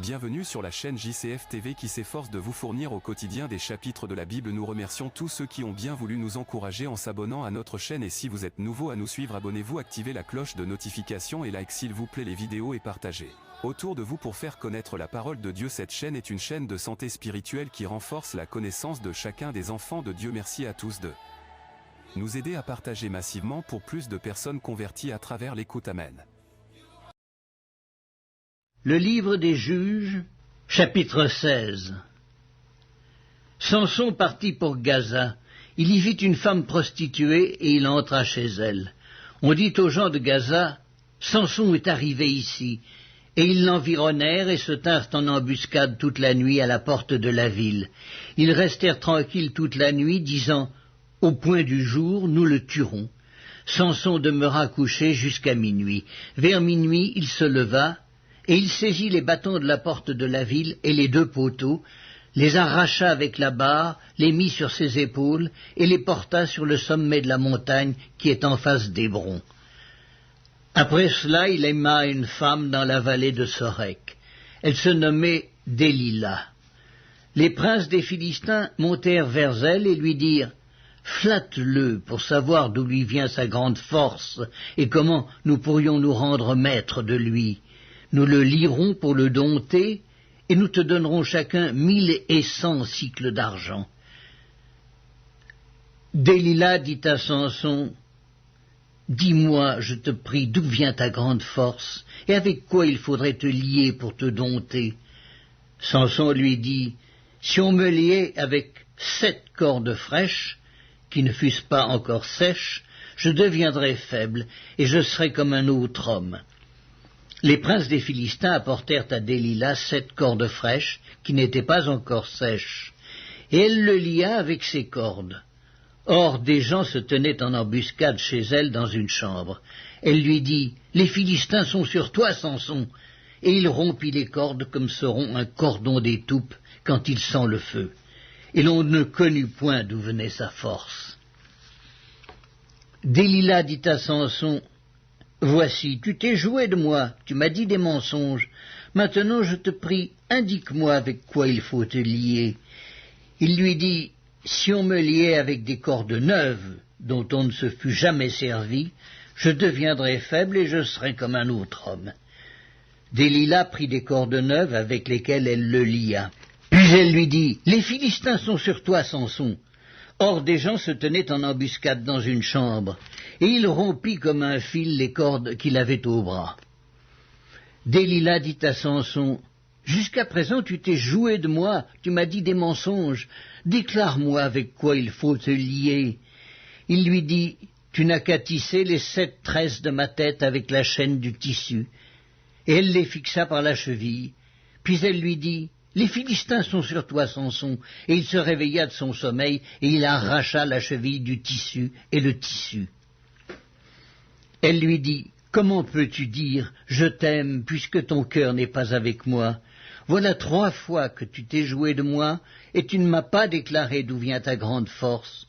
Bienvenue sur la chaîne JCF TV qui s'efforce de vous fournir au quotidien des chapitres de la Bible. Nous remercions tous ceux qui ont bien voulu nous encourager en s'abonnant à notre chaîne, et si vous êtes nouveau à nous suivre, abonnez-vous, activez la cloche de notification et like s'il vous plaît les vidéos et partagez autour de vous pour faire connaître la parole de Dieu. Cette chaîne est une chaîne de santé spirituelle qui renforce la connaissance de chacun des enfants de Dieu. Merci à tous de nous aider à partager massivement pour plus de personnes converties à travers l'écoute. Amen. Le livre des Juges, chapitre 16. Samson partit pour Gaza. Il y vit une femme prostituée et il entra chez elle. On dit aux gens de Gaza, « Samson est arrivé ici. » Et ils l'environnèrent et se tinrent en embuscade toute la nuit à la porte de la ville. Ils restèrent tranquilles toute la nuit, disant, « Au point du jour, nous le tuerons. » Samson demeura couché jusqu'à minuit. Vers minuit, il se leva, et il saisit les bâtons de la porte de la ville et les deux poteaux, les arracha avec la barre, les mit sur ses épaules et les porta sur le sommet de la montagne qui est en face d'Hébron. Après cela, il aima une femme dans la vallée de Sorek. Elle se nommait Délila. Les princes des Philistins montèrent vers elle et lui dirent, « Flatte-le pour savoir d'où lui vient sa grande force et comment nous pourrions nous rendre maîtres de lui. Nous le lierons pour le dompter, et nous te donnerons chacun 1100 cycles d'argent. » Délila dit à Samson, « Dis-moi, je te prie, d'où vient ta grande force, et avec quoi il faudrait te lier pour te dompter ?» Samson lui dit, « Si on me liait avec 7 cordes fraîches, qui ne fussent pas encore sèches, je deviendrais faible, et je serais comme un autre homme. » Les princes des Philistins apportèrent à Délila 7 cordes fraîches, qui n'étaient pas encore sèches, et elle le lia avec ces cordes. Or, des gens se tenaient en embuscade chez elle dans une chambre. Elle lui dit, « Les Philistins sont sur toi, Samson !» Et il rompit les cordes comme se rompt un cordon d'étoupe quand il sent le feu. Et l'on ne connut point d'où venait sa force. Délila dit à Samson, « Voici, tu t'es joué de moi, tu m'as dit des mensonges. Maintenant, je te prie, indique-moi avec quoi il faut te lier. » Il lui dit, « Si on me liait avec des cordes neuves, dont on ne se fût jamais servi, je deviendrais faible et je serais comme un autre homme. » Délila prit des cordes neuves avec lesquelles elle le lia. Puis elle lui dit, « Les Philistins sont sur toi, Samson. » Or des gens se tenaient en embuscade dans une chambre, et il rompit comme un fil les cordes qu'il avait au bras. Délila dit à Samson, « Jusqu'à présent tu t'es joué de moi, tu m'as dit des mensonges, déclare-moi avec quoi il faut te lier. » Il lui dit, « Tu n'as qu'à tisser les 7 tresses de ma tête avec la chaîne du tissu. » Et elle les fixa par la cheville. Puis elle lui dit, « Les Philistins sont sur toi, Samson. » Et il se réveilla de son sommeil, et il arracha la cheville du tissu et le tissu. Elle lui dit, « Comment peux-tu dire, je t'aime, puisque ton cœur n'est pas avec moi? Voilà 3 fois que tu t'es joué de moi, et tu ne m'as pas déclaré d'où vient ta grande force. »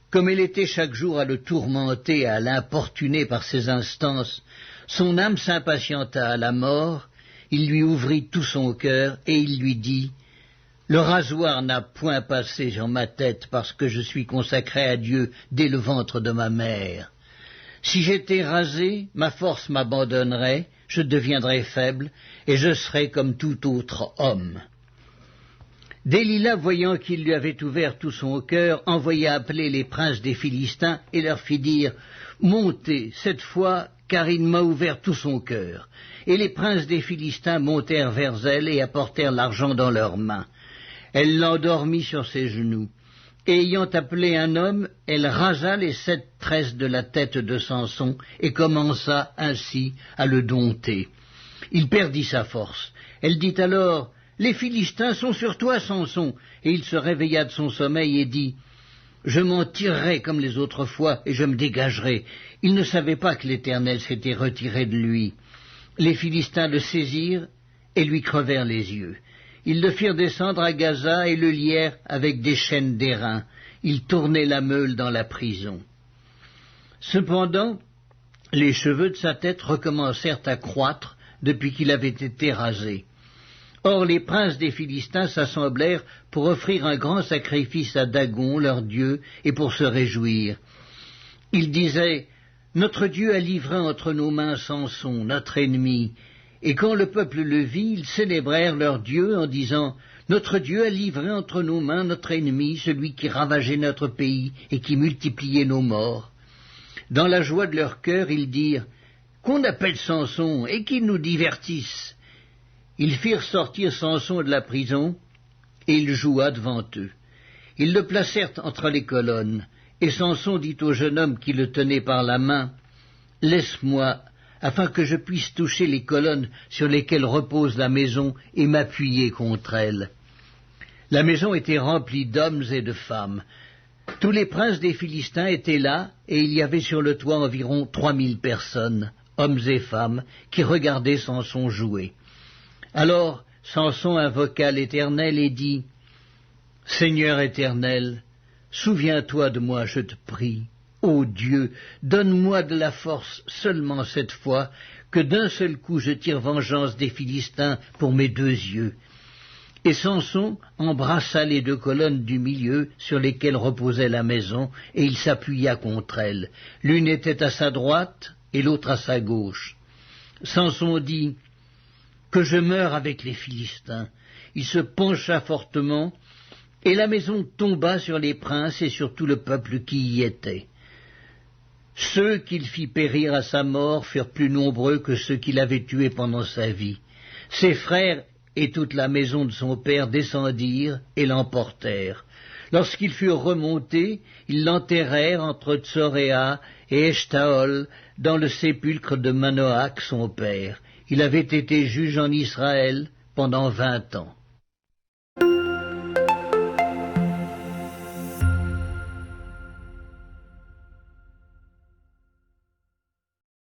Comme elle était chaque jour à le tourmenter, à l'importuner par ses instances, son âme s'impatienta à la mort. Il lui ouvrit tout son cœur, et il lui dit, « Le rasoir n'a point passé sur ma tête, parce que je suis consacré à Dieu dès le ventre de ma mère. Si j'étais rasé, ma force m'abandonnerait, je deviendrais faible, et je serais comme tout autre homme. » Délila, voyant qu'il lui avait ouvert tout son cœur, envoya appeler les princes des Philistins et leur fit dire, « Montez, cette fois, car il m'a ouvert tout son cœur. » Et les princes des Philistins montèrent vers elle et apportèrent l'argent dans leurs mains. Elle l'endormit sur ses genoux. Et ayant appelé un homme, elle rasa les 7 tresses de la tête de Samson et commença ainsi à le dompter. Il perdit sa force. Elle dit alors, « Les Philistins sont sur toi, Samson. » Et il se réveilla de son sommeil et dit, « Je m'en tirerai comme les autres fois et je me dégagerai. » Il ne savait pas que l'Éternel s'était retiré de lui. Les Philistins le saisirent et lui crevèrent les yeux. Ils le firent descendre à Gaza et le lièrent avec des chaînes d'airain. Ils tournaient la meule dans la prison. Cependant, les cheveux de sa tête recommencèrent à croître depuis qu'il avait été rasé. Or les princes des Philistins s'assemblèrent pour offrir un grand sacrifice à Dagon, leur dieu, et pour se réjouir. Ils disaient, « Notre Dieu a livré entre nos mains Samson, notre ennemi. » Et quand le peuple le vit, ils célébrèrent leur Dieu en disant, « Notre Dieu a livré entre nos mains notre ennemi, celui qui ravageait notre pays et qui multipliait nos morts. » Dans la joie de leur cœur, ils dirent, « Qu'on appelle Samson et qu'il nous divertisse. » Ils firent sortir Samson de la prison, et il joua devant eux. Ils le placèrent entre les colonnes, et Samson dit au jeune homme qui le tenait par la main, « Laisse-moi, afin que je puisse toucher les colonnes sur lesquelles repose la maison et m'appuyer contre elles. » La maison était remplie d'hommes et de femmes. Tous les princes des Philistins étaient là, et il y avait sur le toit environ 3000 personnes, hommes et femmes, qui regardaient Samson jouer. Alors Samson invoqua l'Éternel et dit, « Seigneur éternel, souviens-toi de moi, je te prie. Ô Dieu, donne-moi de la force seulement cette fois, que d'un seul coup je tire vengeance des Philistins pour mes 2 yeux. » Et Samson embrassa les 2 colonnes du milieu sur lesquelles reposait la maison, et il s'appuya contre elles. L'une était à sa droite et l'autre à sa gauche. Samson dit, « Que je meure avec les Philistins. » Il se pencha fortement, et la maison tomba sur les princes et sur tout le peuple qui y était. Ceux qu'il fit périr à sa mort furent plus nombreux que ceux qu'il avait tués pendant sa vie. Ses frères et toute la maison de son père descendirent et l'emportèrent. Lorsqu'ils furent remontés, ils l'enterrèrent entre Tsoréa et Eshtaol dans le sépulcre de Manoach son père. Il avait été juge en Israël pendant 20 ans.